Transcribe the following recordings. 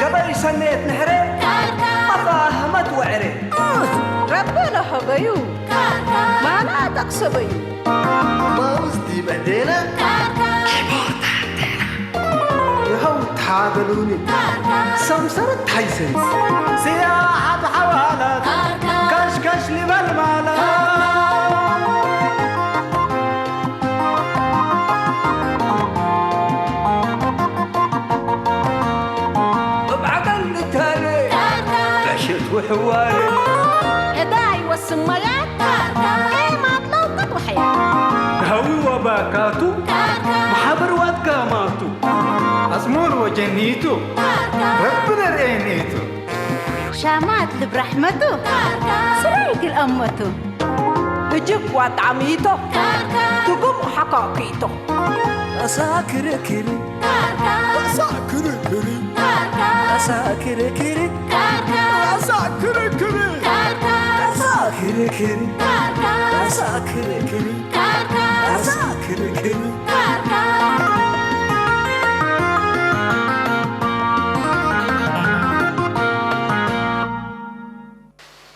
قبل سنة نهري مفاهمت وعري ربنا حبيو ما لا تقصبي باوزدي بعدينا يهو تعادلوني سمسرت حيسن سياحة حوالات كشكش لبالمالات وحواري هداي والسميات اي ما تلوقت وحياة هوي وباكاتو محبر واتقاماتو أزمور وجنيتو ربنا رأينيتو شامات برحمته سريق الأمته تجيب وطعميته تقوم حقاقيته أساكر كري أساكر كري أساكر كري أساكر كري أساكر كري أساكر كري أساكر كري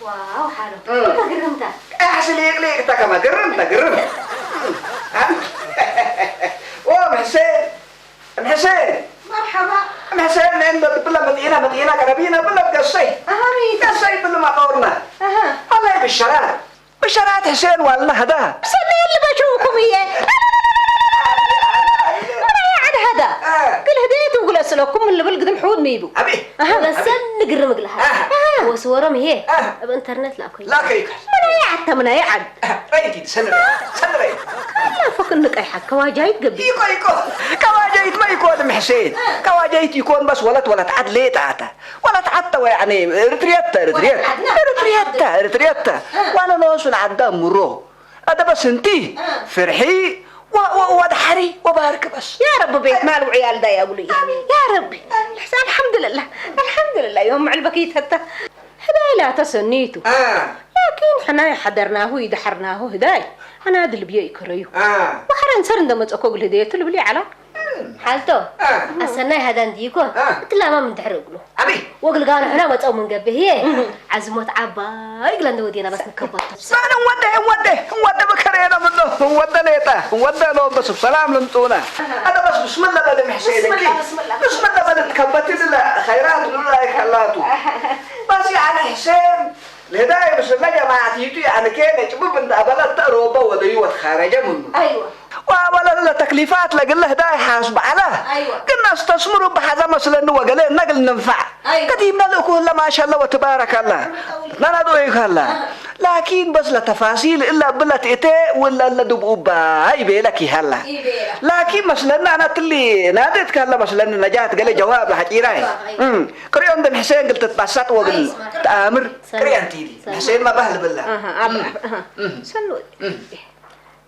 واو حلو كيف قرمتك؟ أحسن ليك تكما قرمت ومحسين محسين مرحبا محسين عند بلا مدينة قربينا بلا بقصي قصي بلا ما دورنا الله بالشرات حسين والله هذا سنة اللي بشوفكم هي أنا يعني هذا قل هديت وقل أسألكم اللي بالقدم حود ميبو أبي أنا سن قرمك لها وصورهم هي بإنترنت لا كويس لا كيك من يعد رأيتي سنة رأيت لا فكرنك أي حد كواجايت قبل يكو كواجايت ما يكون محسين كواجايت يكون بس ولا تعد ليه تعتا ولا تعتا يعني رتريتا وانا نوصل عدا مرو هذا بس انتي فرحي ودحري وبارك بس يا رب بيت مال وعيال دا يا ابو لي يا ربي الحسن الحمد لله يوم علبكيت حتى هداي لا تسنيتو لكن حنا حضرناه ويدحرناه هداي انا هذا اللي بيكريو وحرن سرند ما تقول هديت اللي بلي على حالته السنة هذا نديكو تلا ما من تحرقله أبي وقل قالوا حنا ما تقوم من قبل هي عزمت عبا يقول نودينا بس نكبر أنا وده بكرينا منه وده ليته وده لو بس بسلام لمتونا أنا بس بسم الله بل محسين بسم الله بل تكبتي لله خيرات لله يخلاته بس يعني حسين الهداية بس الله جماعة يجي يعني كين يجيبوا بند أبلا تروبة وديوت خارجة منه أيوة ولا تكليفات لقل هداية حاسب على كنا استثمروا بهذا مثلا وقالين نقل ننفع قديمنا له كل ما شاء الله وتبارك الله لا ندويك الله لكن بس لتفاصيل إلا بلت إتى ولا لدبوب هاي بيلك هلا لكن مثلا أنا تلي ناديت كلا مثلا نجاة قال جواب حجيراي كريم دم حسين قلت تبسط وقل تأمر كريم تيدي حسين ما بهل بالله سنو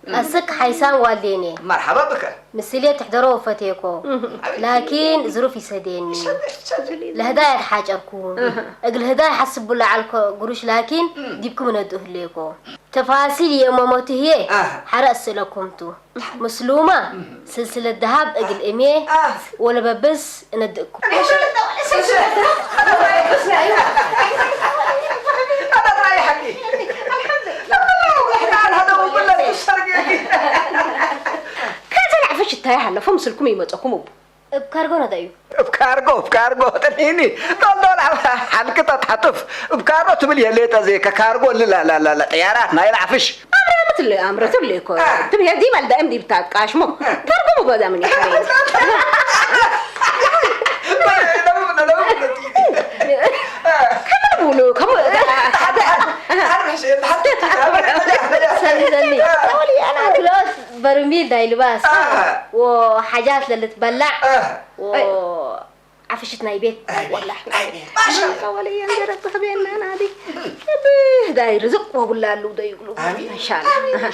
السك حيسان والديني مرحبا بك مسلية تحضروا فتيكو لكن ظروفي سديني الهدايا حاج أكون أقول هدايا حسب الله على قروش لكن ديبكم ندوه ليكو تفاصيل يا مامتي هي حرس لكم تو مسلومة سلسلة ذهب أقول إمي ولا ببس ندقكم فش التايح اللي فمسلكم يمتقوم بكارغو ندايو بكارغو تنيني دول حلقة تحطف بكارغو تبلي ليتا زي كارغو لا طيارات ما يلعفش امرت لي كو تبي دي مال دائم دي بتاع قاشمو كارغو مو من يحرين كم بقولوا كم سلي أنا كلاس برميل داي لباس وحاجات اللي تبلع و عفشت نايبيت والله احنا ما شاء الله ولي انجرت بيننا انا دي داير رزق واقول له ده يقولوا ان شاء الله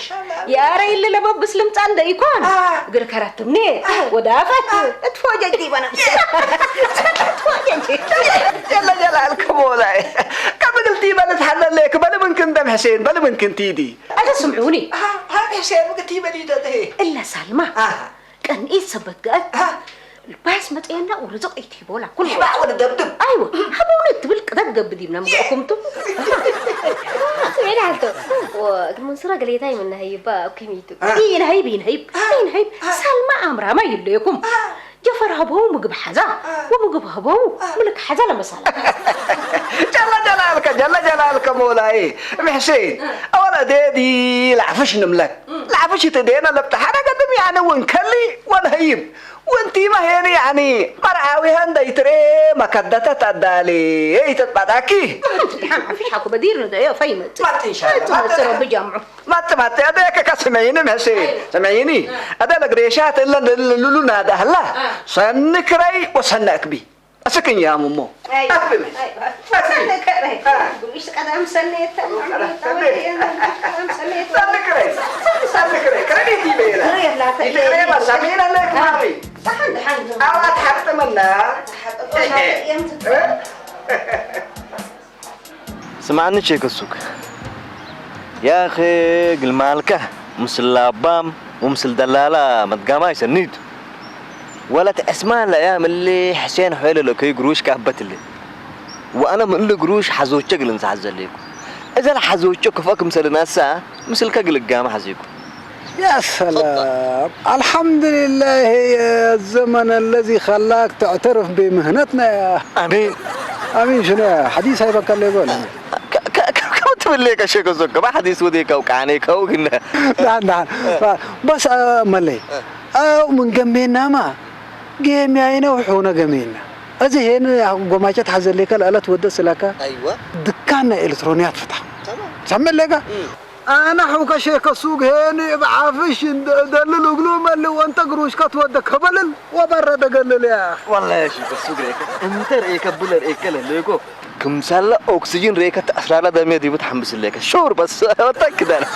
يا ري اللي لبب سلمت عنده يكون قر كرتني ودافت اتفوجئ دي انا اتفوجئ يلا جلالك مولاي كم قلتي بلد حلل لك بل ممكن دم حسين بل ممكن تيدي انا سمعوني ها حسين قلتي بلي ده الا سلمى كان ايه سبت الباس متينا ورزق يتيبولا كل ما ولا دبدب ايوه حبوني تبلك دق بدينا مقكمتو سمعنا عنده والمنصورة قال لي من هيبا وكميتو هيب سلمى امرها ما يليكم جفر هبو مقب حزا ومقب هبو ملك حزا لما صار جل جلالك مولاي محسين اولا ديدي العفش نملك العفش تدينا لبتحنا قدم يعني ونكلي ونهيب وانتي ما هي يعني مرعاوي هندا تري مكدتة تدالي اي تتبعداكي عفش حكو بدير ندايا فايمت ما تنشاء ما بجمعه ما اديك كسمعيني محسين سمعيني ادا لقريشات الا اللولو نادا هلا سنكري وسنك بي أسكن يا ماما. أيوة. سنكري. إيش قدام سنيت. سنكري. كريتي بيلا. كريتي ما سمينا لك ماري. حمد. أنا تحت منا. سمعني شيء كسوك. يا أخي المالكة مسل لابام ومسل دلالة ما تقاماي سنيد. ولا تسمع الأيام اللي حسين حويل له كي قروش كهبت اللي وأنا من اللي قروش حزوجك اللي نسعزل ليكم إذا حزوجك فاك مثل الناس مثل كجل الجامعة حزيكم يا سلام الحمد لله يا الزمن الذي خلاك تعترف بمهنتنا يا آمين شنو حديث هاي بكر لي قول كم تقول لك شيء كذوك ما حديث وديك أو كعنيك أو كنا نعم بس ملي من جنبنا ما جميعنا وحونا جميعنا هنا قماشات حزل لك الآلات ودس لك أيوة دكان إلكترونيات فتح سمع لك أنا حوك شيك السوق هنا بعافش دلل وقلوم اللي وأنت قروش كتودك كبلل وبرد قلل يا أخي والله يا شيك السوق ريك أنت ريك بلر ريك ليكو كم سالة أكسجين ريك تأثر دمي دي بتحمس لك شور بس أتأكد أنا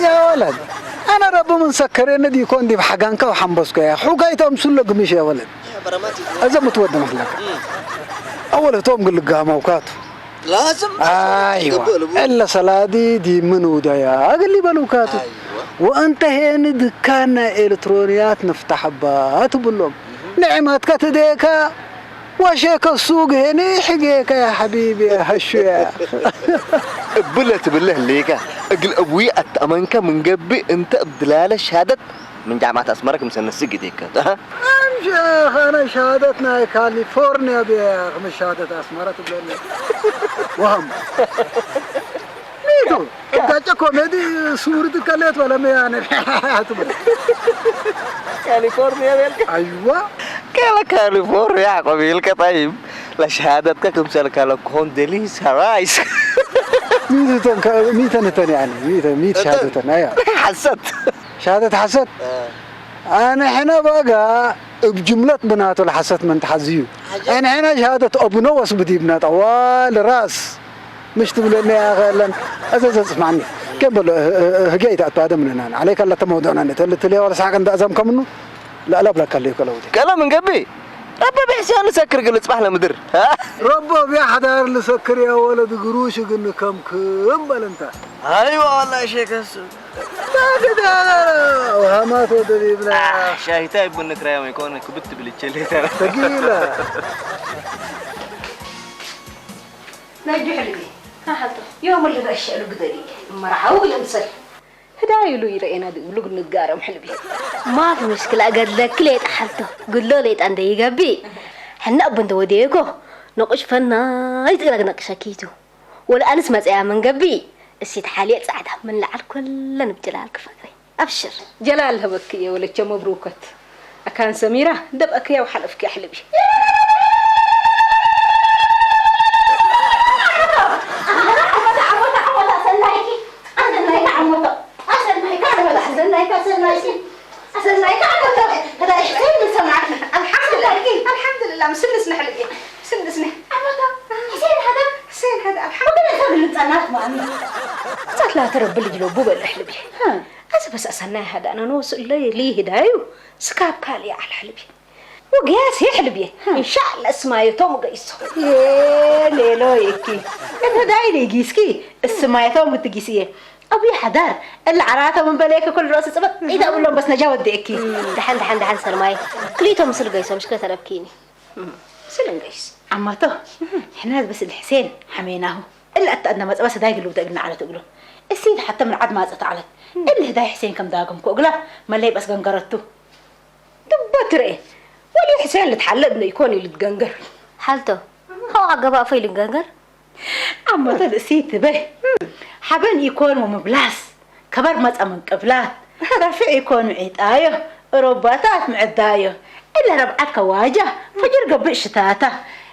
يا ولد أنا رب من سكرين دي يكون دي بحقانك وحنبسك يا حوكاي تمسل لك مش يا ولد أزم متودد محلك أول توم قل لك موقاته لازم أيوة إلا صلادي دي منو ده يا أقل لي بلوكاته وأنت هنا دكان إلكترونيات نفتح بات بلوم نعمتك تديك وشيك السوق هنا حقيقة يا حبيبي يا هالشيخ بلت بالله ليك أقل أبوي أتأمنك من قبل أنت بدلالة شهادة من جامعة أسمرك مسنة سجديك ها شيخ أنا شهادتنا كاليفورنيا بيخ مش شهادة أسمرة بالله وهم ميدو كاجا كوميدي صورة كليت ولا ميانة كاليفورنيا بيلك أيوة كاليفورنيا قبيلك طيب لا شهادتك كم سنة كلا كون دليس هرايس ميتة يعني ميت شهادة أيوة حسد شهادة حسد أنا هنا بقى بجملة بنات الحسد من تحزيو أنا هنا شهادة أبونا واسبدي بنات أول راس مش تقول لي يا أخي أزاز اسمعني كم بقول هجيت أتبادل من هنا عليك الله تمودنا نتقول لي ولا ساعة عند أزم كمنه لا بلا كلي كلاودي كلام من قبل ربا بحسين نسكر قلت صباح لمدر ها ربا بيحضر لسكر يا ولد قروش قلنا كم بل انت ايوه والله شيخ السوق ما كده وهمات ودري بلا شاهي تايب منك رايم يكون كبت بالتشلي ترى ثقيلة نجح لي يوم اللي بأشياء قدري مرعو ينصر هداي له يرينا دي ولو نقاره محلبي ما في مشكلة قد لك ليت حالته قل له ليت عندي يقبي حنا أبن دوديكو نقش فنا يتقلق نقشاكيتو ولا أنس مسئة من قبي السيد حالي سعدها من لعل كل نبجلالك فقري أبشر جلالها بكية ولا مبروكت أكان سميرة دبقك يا وحلفك يا حلبي الحمد لله مسلس نحلك لا ترب اللي جلوبو بالحلبي أنا بس أصنع هذا أنا نوصل ليه هدايو سكاب كالي على الحلبي وقياس يحلبي إن شاء الله اسمايتهم قيسو يا ليلو يكي الهدايا اللي يقيسكي اسمايتهم متقيسيه أبي حدار العراته من بلاك كل رأس صبت إذا أقول لهم بس نجاود ديكي دحن سلماي كليتهم مثل قيسة مشكلة تربكيني سلم قيس عماته إحنا بس الحسين حميناه إلا أتأدنا بس دايق اللي بدأنا على تقوله السيد حتى من عد ما أتعلت اللي هداي حسين كم داقم كوقله ما اللي بس قنقرته دبتر إيه ولي حسين اللي تحلبنا يكون اللي تقنقر حالته هو عقباء فيل القنقر عماته السيد به حبن يكون ومبلاس كبر متى من قبلات رفع يكون عيطايه رباطات معدايه إلا ربعتك واجه فجر قبل شتاته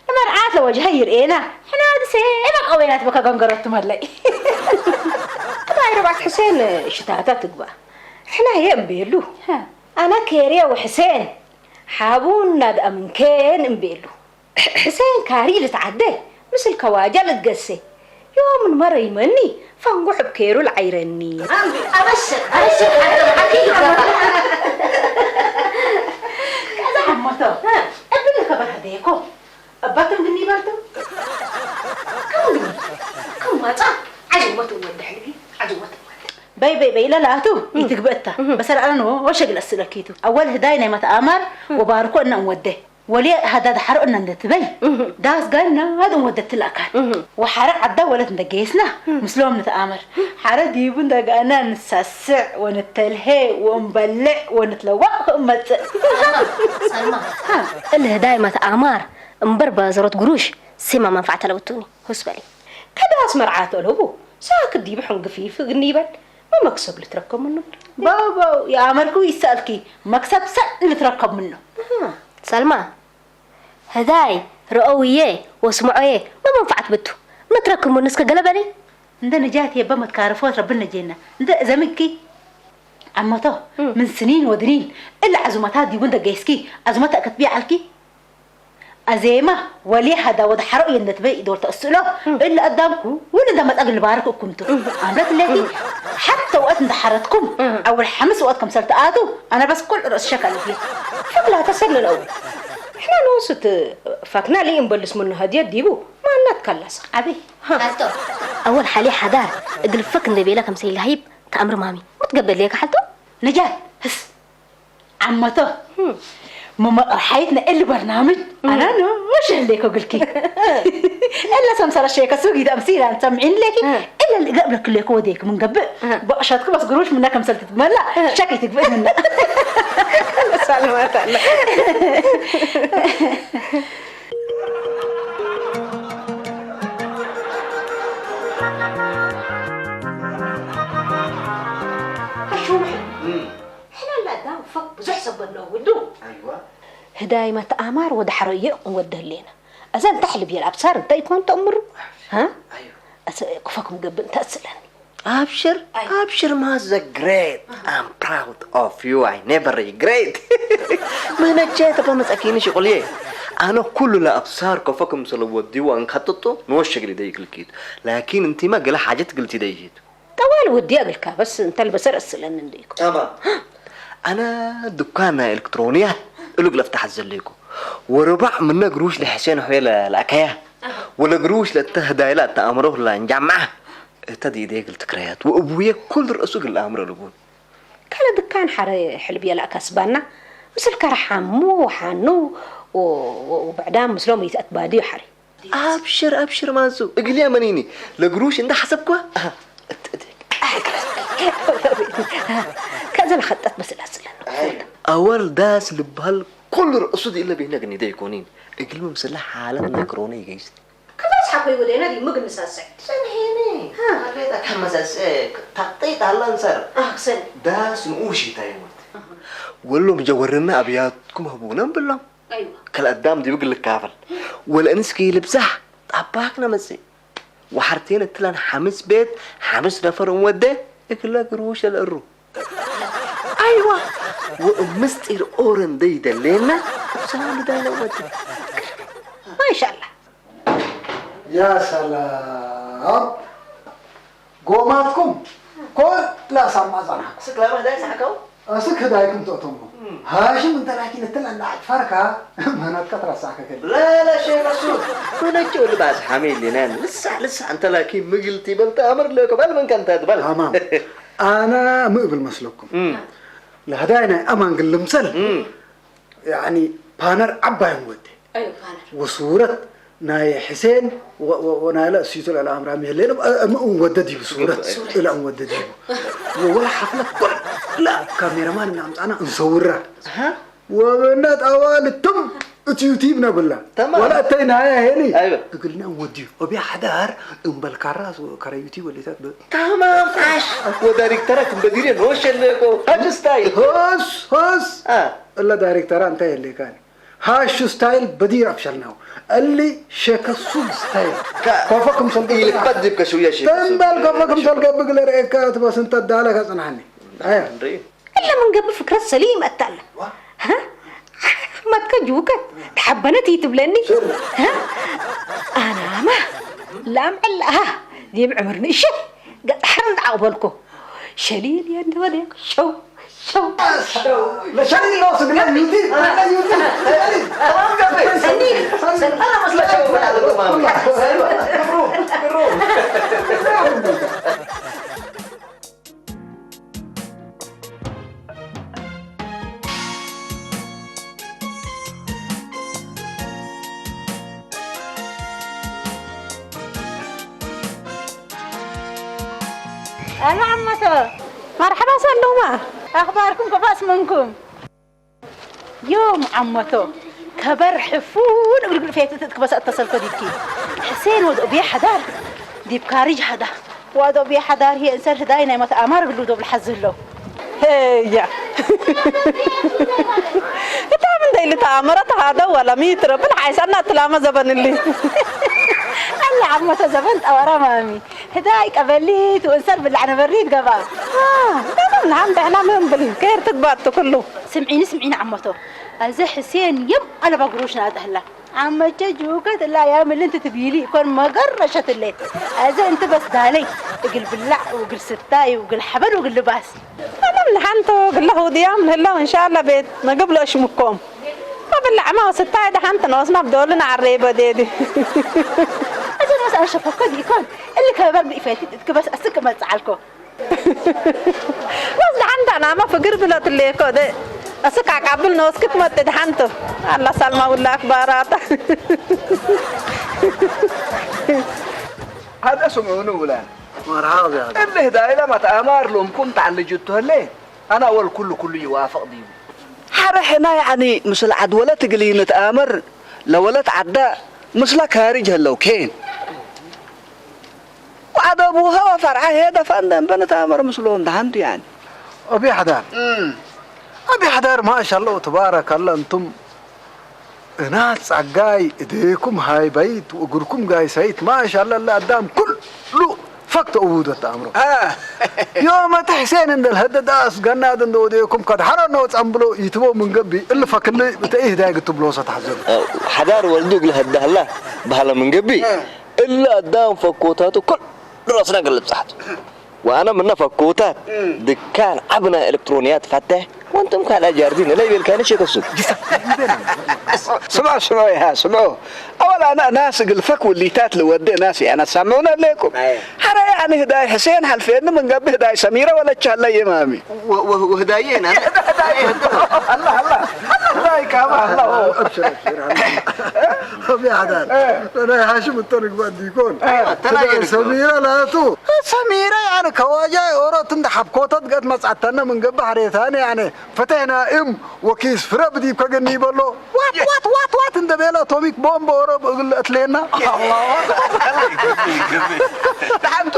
مرعات لوجهه يرئينا احنا هذا سيما قوينات بك قنقرت مالي طبعا ربعت حسين شتاتات تقبع احنا هي مبيلو انا كيريا وحسين حابون ناد امن كين مبيلو حسين كاري لتعدي مثل كواجه لتقسي يوم مرة يمني فنقوح بكيرو العيرني أبشر كذا عمتو أبني خبر هديكو أباتم قني بالتم كم ماتا عجوة ودحلي عجوة باي لا تو يتقبلتها بس أنا وشغل السلكيتو أول هداينا ما تأمر وباركو أن نوده ولي هذا حرق أن نتبي داس قالنا هذا مودة الأكل وحرق عدا ولا تندقيسنا مسلوم نتآمر حرق ديبون دقانا نسسع ونتلهي ونبلع ونتلوق سلمى الهدايا ما تأمر مبربا زرط قروش سيما منفعة لوتوني هسبالي كده اسمر عاتو لهبو ساكت ديب حنق فيه في قنيبا ما مكسب اللي تركب منه بابا يا عمركو يسألكي مكسب سأل اللي تركب منه سلمى هداي رؤوية وسمعية ما منفعت بتو ما تركب من نسك قلبني عندنا جات يبا ما تكارفوت ربنا جينا عند زمنكي عمته من سنين ودنين إلا عزومتها دي وندا جيسكي عزومتها كتبيع علكي أزيمة ولي هذا وده حرق ينتبه دور تأصله إلا قدامكم وين ده ما تقل باركوا كنتوا عملت اللي حتى وقت انتحرتكم أو الحمس وقتكم سلتقاتوا أنا بس كل رأس شكل فيه فبلا تسلل الأول إحنا نوصت فاكنا لي نبلس منه هدية ديبو ما نتكلس عبي حالته أول حالي حدار اقل فك نبي لك مسيل هيب كأمر مامي متقبل ليك حالته نجاة هس عمته ماما حياتنا اللي برنامج أنا وش هليك أقولكي إلا سمسر الشيكة سوقي ده أمثيلة أنت سامعين لكي إلا اللي قبلك اللي كوديك من قبل بقشاتك بس قروش منك مسلت تتملى شكيتك بقى منك سلامات الله هشومحي إحنا لا دام فك بزحسب بالله ودو ايوه هداي ما تأمر ودحرية وده لنا أزين تحلب يلعب صار أنت يكون تأمر ها ايوه كفاكم قبل تأسلن ابشر ابشر مازا great I'm proud of you I never regret ما نجيت بمساكين شغلي انا كل لا ابصار كفاكم سلودي وان خططوا نوش شغلي ديك الكيد لكن انت ما قال حاجه قلتي ديجيت طوال ودي أقلك بس أنت البصر أسلن نديك تمام انا دكان الكترونيات اللي افتح الزليكو وربع منا قروش لحسين حويل الأكياه ولا قروش للتهداي لا تأمره لا نجمعه تدي ديك التكريات وأبويا كل رأسه الأمر لقون كلا دكان حري حلبية لا كسبنا بس الكرحمو وحنو وبعدين مسلوم يتأتبادي حري أبشر أبشر مازو اقلي يا منيني لقروش انت حسبكوا كذا خطت بس الأسلن أول داس لبهال كل رأسه إلا بينا قني دا يكونين اقلي مسلح حالة ميكروني جيس كذا أصحابي ودينا دي مقل مساسك سنهيني خليتك حمساسك تقطيت على انصر أحسن داس نقوشي تايمت ولو مجورنا أبياتكم هبونا بالله أيوة كل قدام دي بقول لك كافل والأنسكي لبسح طباكنا مسي وحرتين التلان حمس بيت حمس نفر ومده اكلا قروش القرو ايوه ومستر اورن دي دلينا بسالي داينا ومده ما شاء الله يا سلام قوماتكم كل لا سمع زنا سكلامه ده سحكو أسك هدايكم تأتمو هاشم أنت لكن أنت عند فرقة ما نتكتر ساكك لا شيء رسول كنا تقول بس حميد لنا لسه أنت لكن مقلتي بل تأمر لك بل من كنت تبل تمام أنا مقبل مسلككم لهداينا أمان قل مسل يعني بانر عباية مودي ايوه فانا وصورة ناي حسين ونايلا سيتو الأمر عمي الليل وددي بصورة لا وددي ولا حفلة لا كاميرا مان أنا نصورها وبنات أول التم يوتيوبنا بالله تمام. ولا أتينا هني أيوة. قلنا ودي وبيع حدار بالكراس وكرا يوتيوب اللي تات تمام عاش ودايركترك بديري نوش اللي هاج ستايل هس إلا دايركتر أنت اللي كان هاش ستايل بدير أفشلناه اللي شكسون ستايل كوفكم سلقي اللي بدي بكشوية شيء تنبال كوفكم سلقي بقول رأيكات بس أنت دالك أصنعني أيه الا من قبل فكره سليمه التالة ها ما تكجوك تحبنتي تبلني ها انا ما لا معلها دي بعمرني شيء قد حرد عقبالكم شليل يا ندولك شو لا شليل ناس لا يوتيوب لا يوتيوب تمام قبل سنين أنا مسلا شو انا عمته مرحبا سلومه اخباركم كباس منكم يوم عمته كبر حفون اقول فيك بس اتصل كديكي حسين ودو بي حدار دي بكارج هذا ودو بي حدار هي انسان هداينا مت امر قلو دو بالحظ له هيا انت من اللي تامرت هذا ولا متر بالعكس انا تلامه زبن اللي الله عمته زبنت اورا مامي هدايك أبليت وإنسان باللعنة بريد قبل أنا الحمد إحنا من بالكير تقبض كله سمعين عمته أزي حسين يم أنا بقروش ناد أهلا عمته جوكت لا يا اللي أنت تبيلي يكون ما قرشت الليل أزي أنت بس دالي اقل باللع وقل ستاي وقل حبل وقل لباس أنا من حنته قل له ديام هلا إن شاء الله بيت ما قبل أشمكم باللع ما ستاي ده حنتنا واسمع بدولنا عريبة ديدي أجل أنا شفقة دي كون اللي كبر بإفاتي بس أسك ما تزعلكوا بس عندنا ما فقر بلا تليكو ده أسك عقبل ناس كت ما تدحنتو الله سلمى ولا أخبارات هذا سمعونه ولا مرحبا يا اللي هدايا ما تأمر لهم كنت على اللي جبته ليه أنا أول كله يوافق دي حرحنا يعني مثل عدولة تقلي نتآمر لولت عداء مثل خارج هلو كين وعدبوها وفرعها هذا فندم بنتآمر مثلهم دهنت يعني أبي حدار ما شاء الله تبارك الله أنتم ناس عجاي إيديكم هاي بيت وأجركم جاي سيد ما شاء الله اللي قدام كله فقط أودة أمره يوم تحسين إن الهدد داس جناد إن وديكم قد حرنا وتأملوا يتبوا من قبي إلا فكلي بتأيه دايق تبلوسة تحزن حدار والدوق لهده الله بهلا من قبي إلا قدام فكوتاته كل راسنا قلب صحته وأنا من فكوتات دكان عبنا إلكترونيات فتح وأنتم كان جاردين لا يبي كان شيء قصو سمعوا يا سمعوا أولا أنا ناس الفك واللي تات لودي ناسي أنا سامعونا لكم حرا يعني هداي حسين حلفين من قبل هداي سميرة ولا تشهلا يا مامي وهدايين أنا الله هداي كمان الله أبشر أبي حدار أنا هاشم الطريق بدي يكون سميرة لا تو سميرة يعني كواجاي أورا تندحب كوتات قد مسعتنا من قبل حريتاني يعني فتحنا وكيس فرق بدي كجني بلو وات انت بيلا توميك بومب أورا أتلينا الله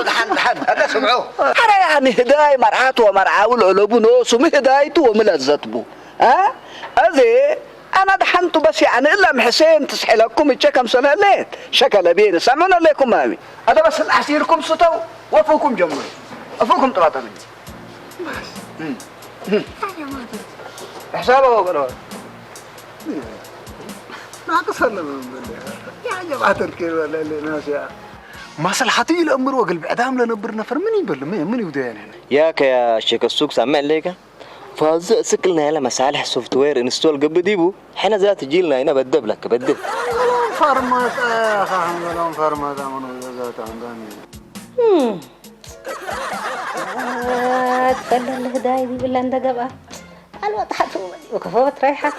دحن هذا سمعوا حرا يعني هداي مرعات ومرعاو العلوب نوس ومهدايته وملذت بو هذه أنا دحنت بس يعني إلا محسين تسحلكم كم سنة ليت شكل بينا سمعنا لكم مامي هذا بس العسيركم ستو وفوكم جمل وفوكم طلعت مني حسابه وقرار ما قصرنا من بالله يا جماعة الكل ولا اللي ناس يا مصلحتي الأمر وقلب عدام لنبر نفر من يبل من يودينا هنا ياك يا شيخ السوق سامع ليك فاز سكلنا على مصالح سوفت وير انستول قبل ديبو حنا ذات جيلنا هنا بدب لك بدب فرمات خاهم فرمات من ذات عندنا تخلى الهدايا دي بالله انت قبا الوضحت وكفوت رايحة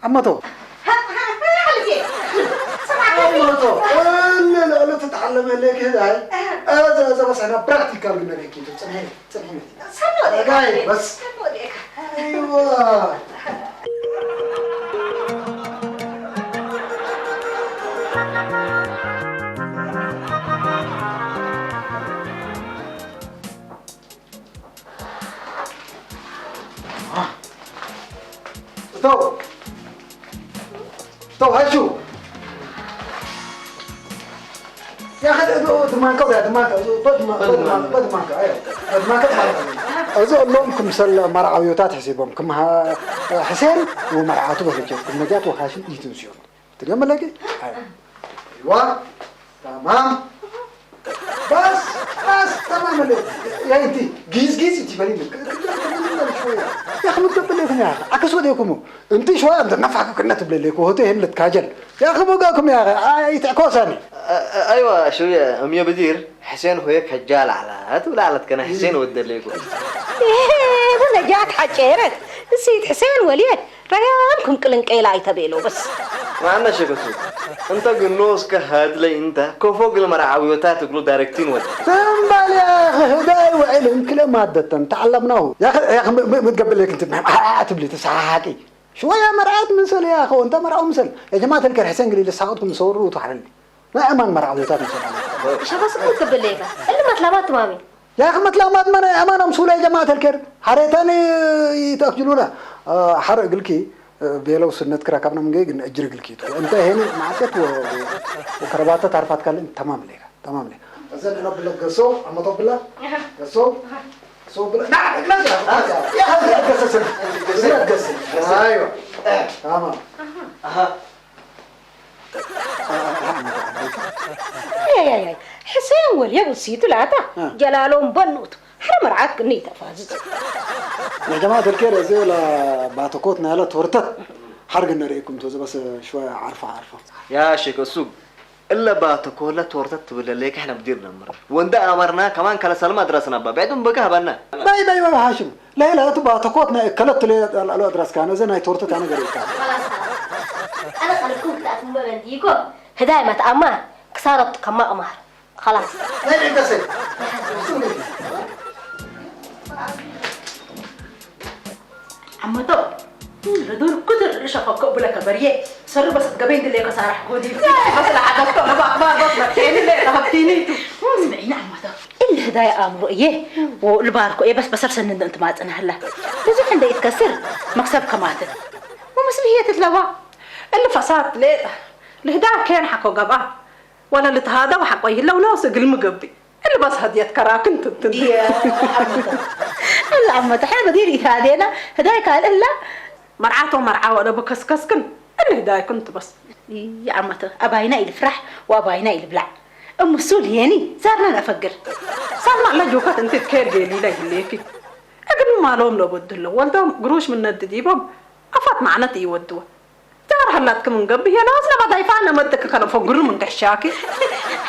أما تو لا تتعلم لك هدايا هذا بس أنا براكتيكال قلنا لك تسمعني بس أيوة تو هشو يا أخي دمانك ولا دمانك بدمانك أيوة بدمانك أزول لهم سل مرعويات حسيبهم كم حسين ومرعاته بهجة النجاة وحاشم يتنسيون تريم ملاقي أيوة تمام بس تمام اللي يا انتي جيز انتي بالي شويه يا اخي متقبل لكم يا اخي عكسوا ديكم انتي شويه انت نفعكم كنا تبل لكم هوتي هلت كاجل يا اخي بقاكم يا اخي يتعكوسني ايوه شويه ام يا بدير حسين هو هيك حجال على ولا على كان حسين ودليكم ايه انا جات حجيرك نسيت حسين وليد ريانكم كلن قيلاي تبيلو بس معنا شكسو انت قنوس كهاد لي انت كفوق المرعويات تقولوا دايركتين ود تنبال يا اخي هداي وعلم كل مادة تعلمناه يا اخي متقبل لك انت تبلي تسحاقي شويه مرعات مثل يا اخي وانت مرعو مثل يا جماعه الكل حسين قال لي ساعدكم صوروا وتحللي ما امان مرعويات مثل ايش بس متقبل ليك اللي ما طلبات مامي يا اخي متلامات من امانه مسؤوله يا جماعه الكرم حريتاني يتاكلونا حرق لكي بيلو سنت كراكبنا من جيج اجر لكي انت هنا معك وكرباتة تعرفات كلام تمام ليك زين انا بلا قصو اما طب بلا قصو بلا لا يا اخي قصص ايوه تمام يا حسين وليد وسيتو لاتا جلالهم بنوت حرم رعاك نيتا فازز يا جماعة الكير زيولا بعتقوتنا هلا تورتت حرق النريكم توزي بس شوية عارفة يا شيخ السوق إلا بعتقولا تورتت ولا ليك احنا بديرنا المرة واندا أمرنا كمان كلا سلمى درسنا بعدهم بقى بنا باي هاشم لا بعتقوتنا كلت لي الأدرس كانوا زين هاي تورتت أنا قريب انا خليكم تأكلوا بنديكم هدايا ما تأمر كسرت كما أمر خلاص لا قصي عمتو ردور كتر شفاك قبلك بريه صار بس تقبين اللي كسارح قودي بس العادات انا بقى بس مكاني اللي رهبتيني سمعينا عمتو الهدايا امر ايه والباركو ايه بس ارسل انت ما انا هلا لازم عنده يتكسر مكسب كمات ومثل هي تتلوى اللي فصات ليه الهدايا كان حقه قبا ولا اللي تهادا وحقه لو ناصق المقبي اللي بس هديت كراك انت يا عمتو هلا عمتو حين بديري هادينا هدايا قال الا مرعاته مرعاه وانا بكسكسكن انا هدايا كنت بس يا عمتو اباينا يفرح واباينا يبلع ام السول هيني صارنا نفكر صار ما لجوكات انت تكير قالي لي ليكي اقل ما لهم لو بدلو والدهم قروش من الدديبهم افات معناتي يودوه تعرف هلاتك من قبل هي ناس لما ضيفانا مدك كانوا فقروا من كحشاكي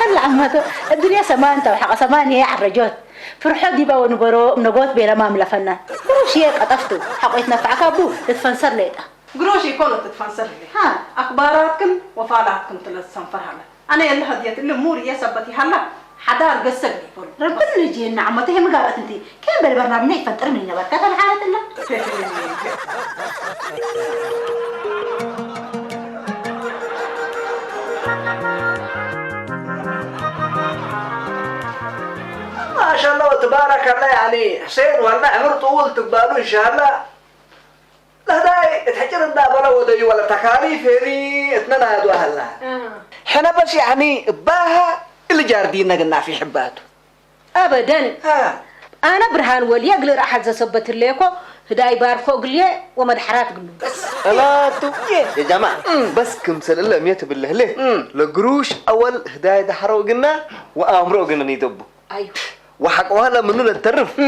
هلا عمتو الدنيا سمانتا وحق سمان هي عرجوت فرحوا ديبا ونبرو منقوت بلا ما ملفنا قروشي هيك قطفتو حق يتنفعك ابو تتفنسر ليتا قروشي كله تتفنسر لي ها اخباراتكم وفالاتكم تلسنفر هلا انا يلي هديت اللي موري يا سبتي هلا حدار قصق لي ربنا يجينا عمتي هي ما قالت انت كيف بالبرنامج يفنطر مني بركات الحالة الله ما شاء الله وتبارك الله يعني حسين ولا عمر طول تقبلوا ان شاء الله لا داي تحجر الدا ولا ودي ولا تكاليف هذي اتننا هذو هلا حنا بس يعني باها اللي جاردينا قلنا في حباته ابدا انا برهان ولي اقل راح اتزبط ليكو هداي باركو قليه ومدحرات قلو بس ثلاثة يا جماعة بس كم سلة 100 بالله ليه لقروش أول هداية دحروا قلنا وأمروا قلنا نيدبوا ايوه وحقوها لما نلا الترف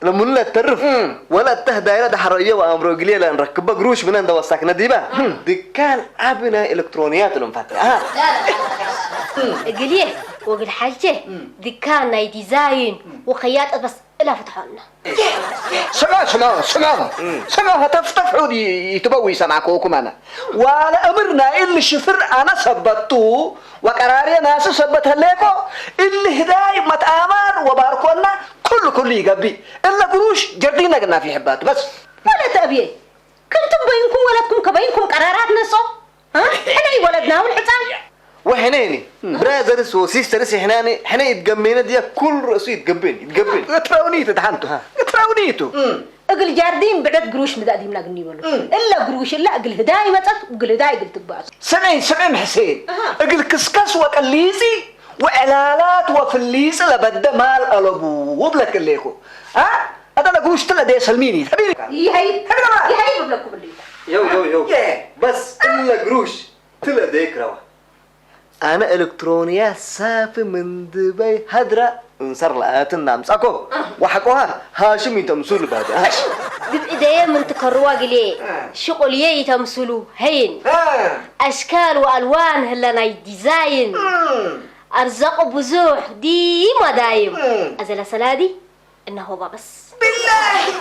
لما نلا الترف ولا التهداية دحروا إياه وأمروا قليا لأن ركبوا قروش من عند وساكنا ديبا دكان أبنا إلكترونيات المفتاح قليه وقل حاجة دكان ناي ديزاين وخياط بس إلا فتحنا سمعها تفتحوا يتبوي سمعكوكم أنا ولا أمرنا اللي شفر أنا سبتو وقراري ناس سبتها ليكو اللي هداي متآمر وباركونا كل يقبي إلا قروش جردينا قلنا في حبات بس ولا تأبيه كنتم بينكم ولدكم كبينكم قرارات نصو ها احنا ولدنا والحسان وحنيني برادرس وسيسترس حنا يتجمعنا دي كل رأسه يتجمعين تراونيتو دحنتو تراونيتو اقل جاردين بعد قروش مدادي من اقني ولو الا قروش الا اقل هداي متت وقل هداي قلت تباس سمعين حسين اقل كسكس وقليسي وإعلانات وفليس لبدا مال ألبو وبلك الليكو ها هذا لا قروش تلا دي سلميني يهيب بلكم اللي يو بس إلا قروش تلا ديك روا أنا إلكترونيا سافي من دبي هدرة انصر لقاتنا مساكو وحكوها هاشم يتمثل بعد هاشم بإيديه من تكروا قليه شغليه يتمثلوا هين أشكال وألوان هلا ناي ديزاين أرزاق بزوح ديما دايم أزل سلادي إنه هو بس بالله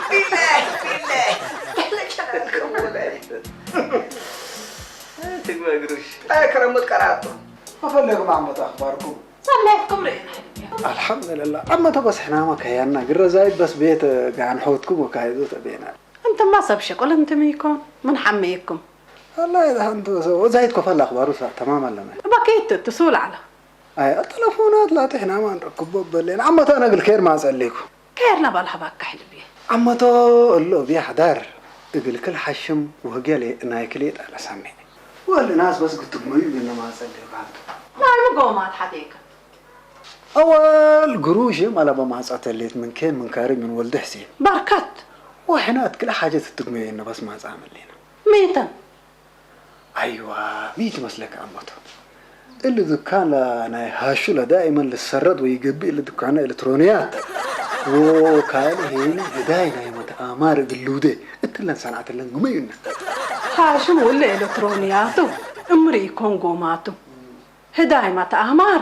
تقوى قروش أكرم الكراتو أفلقوا مع عمت أخباركم صليكم رينا الحمد لله أما بس إحنا ما كيانا قرر زايد بس بيت قاعد نحوتكم وكايدو تبينا انت ما سبشك ولا انت ميكون من حميكم والله إذا أنتوا زايدكم فل أخباره تماما لما بكيت تتصل على أي التلفونات لا تحنا ما نركب بالليل عما أنا قل خير ما أسألكم كيرنا بالحباك حلبي عما تو اللو بيا حدار قل كل حشم وهجالي نايكليت على سامي ولا ناس بس قلت ميل إنما أسألكم ما المقومات حديقة أول قروش ما لبا ما أسألت من كين من كاري من ولد حسين بركات وإحنا كل حاجة تتقمي إنه بس ما أعمل لنا ميتا أيوة ميت مسلك عمته اللي دكان لنا هاشولا دائما للسرد ويقبي اللي دكان إلكترونيات وكان هين هداينا يوم تآمار باللودة انت اللي صنعت اللي نقومينا هاشم ولا إلكترونياته امري يكون قوماته هداي ما تآمار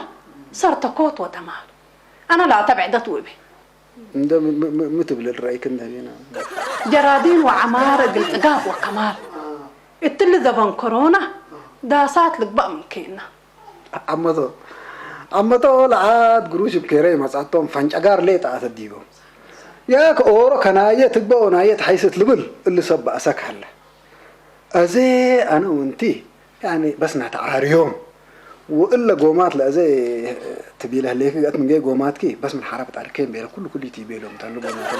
صرت كوت وتمال أنا لا تبعد طوبي ده متى بالرأي كنا هنا جرادين وعمار قلت قاب وكمال التل ذبن كورونا داسات لك بقى من كينا عمته العاد قروش بكيري مسعتهم فنجقار ليه تعتديهم ياك أورو كناية تقبأ وناية حيث لبل اللي صب أساك حله أزي أنا وانتي يعني بس نتعار يوم وإلا قومات لأزي تبي له ليك قد من جاي قومات كي بس من حرابة على كين بيلا كل تبي لهم تعلم قومات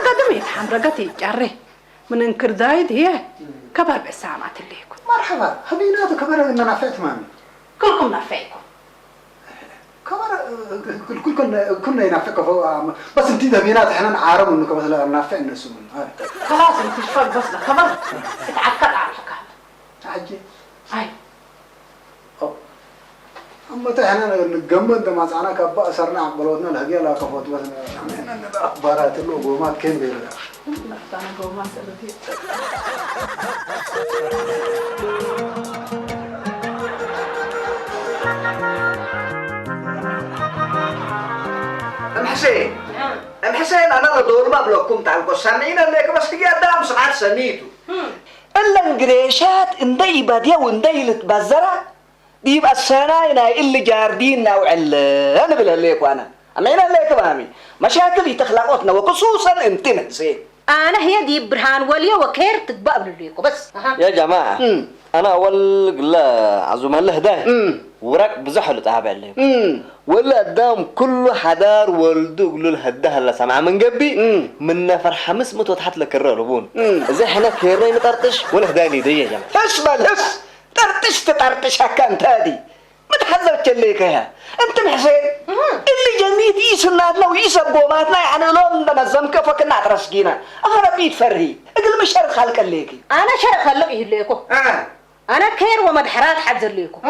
قدم يتحم رقتي جاري من انكر دايد هي كبر بسامات اللي يكون مرحبا حبيناتو كبر إننا نفعت مامي كلكم نفعكم كبر كنا ينفعك فوق بس انتي دبينات احنا نعارم انه مثلا نافع الناس من خلاص انت شفاك بس لا كبر اتعكد على الحكاية عجيب هاي أما تحنا نجمد ما صنعنا كبا أسرنا عقبالنا الهجية لا كفوت بس أنا أخبارات اللي قومات كين بيلا لا أنا قومات سلطي أم حسين أنا دور ما بلوكم تعلقوا سامعين اللي بس تجي أدام سمعت سميتو إلا انقريشات اندي بديا واندي لتبزرة بيبقى السناينا اللي جارديننا وعلا أنا بالهليك وأنا أما هنا الليك بامي مشاكل يتخلقوتنا وخصوصا انتنا حسين أنا هي دي برهان وليا وكير تتبقى ليكو بس يا جماعة أنا أول قلا عزوم الله ده وراك بزحل تابع لهم ولا قدام كل حدار ولدو قلوا له هدها اللي سمع من قبي من فرحة مسمت وتحت لك الرهبون زي حنا كيرين طرطش ولا هداني دي يا جماعة اسمع الهس تطرطش هكا انت هادي ما تحذرت ليك يا انت محسين اللي جنيت يسناتنا ويسب قوماتنا يعني لون نظم كفك نعترسكينا أهرب بيت فرهي اقل قل مش شرط خلق ليكي انا شرط خلق ليكو انا كير ومدحرات حذر ليكو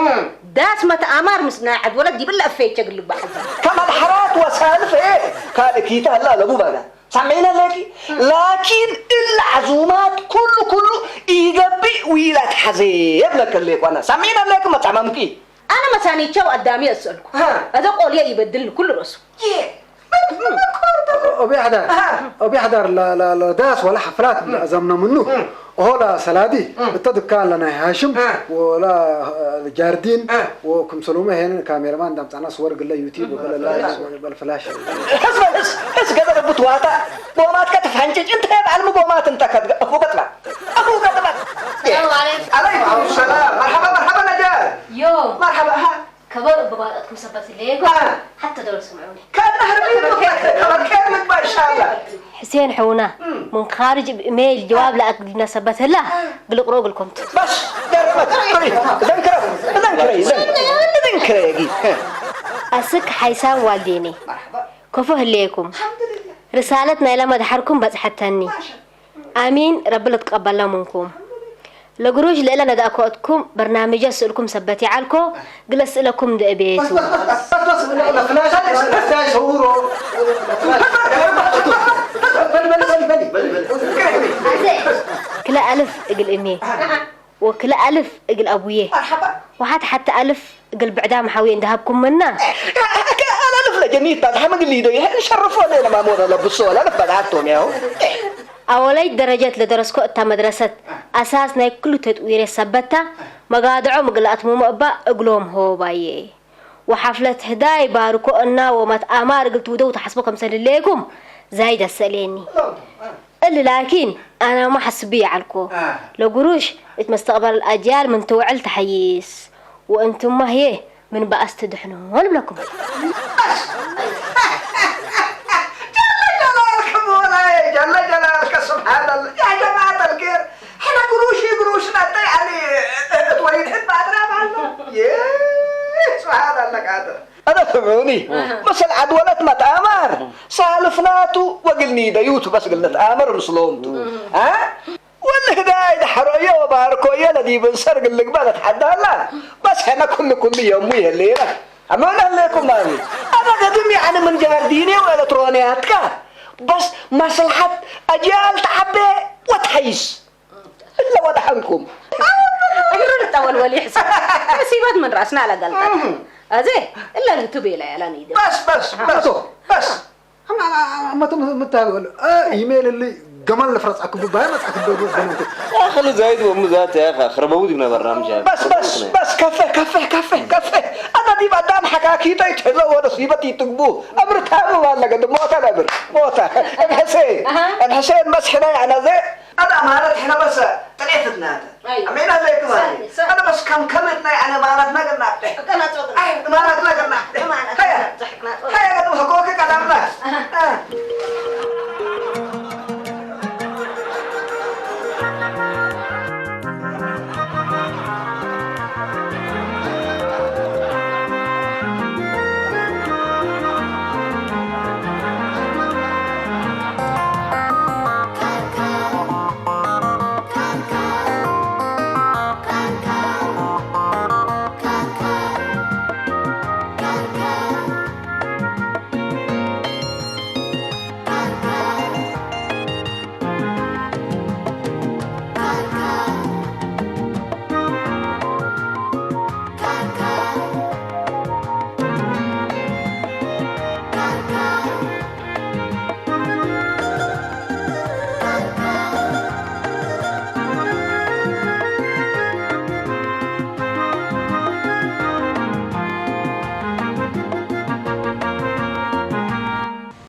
داس مت امار مسناعد ولا دي بالله فيك اقول لك بحذر كمدحرات وسالف ايه قال كيتا لا لابو بقى سمعينا لكي لكن العزومات كله يقبي ويلات حزيب لك الليك وانا سمعينا لك ما تعممكي انا مساني تشو قدامي اسالكم هذا قول يبدل كل راسه أبي حضر لا داس ولا حفلات زمنا منه هلا سلادي بتدك كان لنا هاشم ولا جاردين وكم سلومه هنا كاميرمان دام تاعنا صور قال له يوتيوب ولا لا ولا فلاش بس قدر بتواتا بومات كتف هنجج انت يا معلم بومات انت اخوك اطلع السلام عليكم. عليكم السلام مرحبا نجار يو مرحبا كبر ببعضكم سبت ليكم حتى دول سمعوني كان نهربين كامل ما شاء الله حسين حونا من خارج بإيميل جواب لأقدنا سبت له قل اقرأوا لكم بس ذنكري أسك حيسان والديني كفه ليكم رسالتنا إلى مدحركم بس حتاني آمين رب الله تقبلنا منكم لقروج لإلا ندأكوتكم برنامج أسألكم سبتي عالكو قل أسألكم دقبيتو كلا ألف اقل إمي وكلا ألف اقل أبويه وحتى ألف اقل بعدها محاويين دهبكم منا أنا ألف لجنيت بعد حمق اللي يدوي شرفوا لنا ما موضا لبسوا لا ألف بعداتهم ياهو أولي درجات لدرسكو أتا مدرسة أساسنا كله تدوير سبتا مقادعو مقلات مؤبا اقلوم هو بايه وحفلة هداي باركو أنا ومت آمار قلت ودو تحسبكم سليليكم زايد السليني اللي لكن أنا ما حسبي عليكم لو قروش مستقبل الأجيال من توعل تحييس وأنتم ما هي من بقى استدحنون لكم جل جلالك سبحان الله يا جماعة الخير احنا قروشنا يعني توليد حد بعدنا معلم سبحان الله قادر أنا فهموني بس العدولة ما تآمر سالفناتو وقلني ديوتو بس قلنا تآمر رسلونتو ولا هداي حرية وباركوية الذي بنسرق اللي قبلت حد الله بس احنا كل يوم ويا الليلة أمانا لكم مامي أنا قدم يعني من جارديني وإلكترونياتك بس مصلحة أجيال تحبي وتحيس إلا ودحنكم أقول لك أول ولي حساب سيبت من رأسنا على قلبك أزاي إلا نتبي لا يلا نيدي بس ما متابع إيميل اللي جمال لفرص أكبر باي ما تأكل بقول يا أخي زايد ومزات يا أخي خربوا دي من برنامج بس كفه أنا دي بعدان حكاكي تيجي ورصيبتي تقبو أمر تابو ولا قد موتا الحسين بس هنا يعني زي أنا أمانة هنا بس تلاتنا أمين عليكم أنا بس كم كمتنا يعني أمانة ما قلنا أمانة ما قلنا